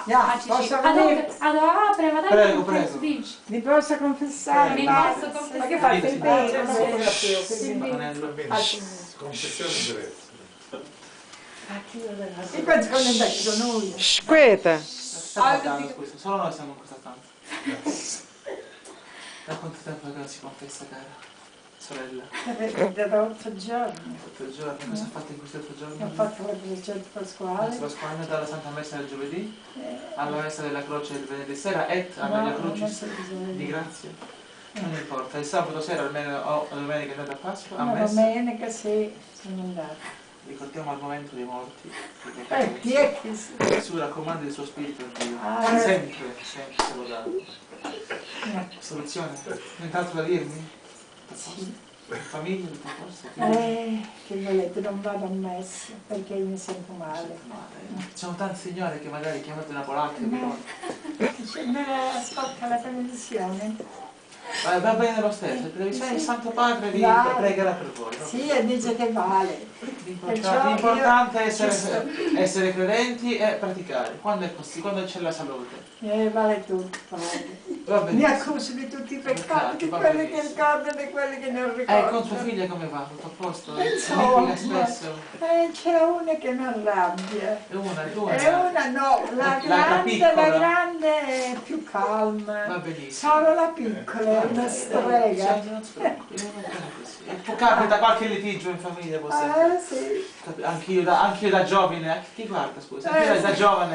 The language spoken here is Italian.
Posso venire? Allora, apre, ma dai, Prego, prego. dici. Vi posso confessare? Mi Ma posso confessare? ma che fate il bene? Confessione diversa. I patroni da noi. Squeta. Sta guardando, scusa, solo noi siamo in questa stanza. Da quanto tempo che non si confessa, cara? Sorella? Da 8 giorni. 8 giorni, cosa ha fatto in questi 8 giorni? Ho fatto la processione pasquale. Pasquale dalla Santa Messa del giovedì, alla Messa della Croce del venerdì sera e alla Mia Crucis di grazia. Non importa, il sabato sera almeno o la domenica noi da Pasqua a La messa. domenica sì, sono andata. Ricordiamo al momento dei morti. Chi è che si... Gesù raccomanda il suo spirito a Dio. Ah. Sempre, sempre se lo dà. Soluzione? Nient'altro da dirmi? Sì. In famiglia, tutto a posto? Che volete, non vado a messa perché mi sento male. Ci sono tanti signori che magari chiamate una polacca e No. Me la ascolta la televisione. va bene lo stesso, il Santo Padre vi Vale. pregherà per voi. No? Sì, e dice che vale. L'importante è Perciò essere credenti e praticare, quando è possibile, quando c'è la salute. vale tutto, padre. Va Mi bene. accuso di tutti i peccati, di Va quelli che benissimo. ricordano e quelli che non ricordano. Con tua figlia come va? Tutto a posto? Insomma, Litiga spesso? c'è una che mi arrabbia. E una, due? E una no, la piccola? grande è più calma. Va benissimo. Solo la piccola è una strega. Non si preoccupi, va bene così. E poi capita qualche litigio in famiglia, può sempre. Sì. Anch'io da giovane, chi guarda scusa? Anch'io da giovane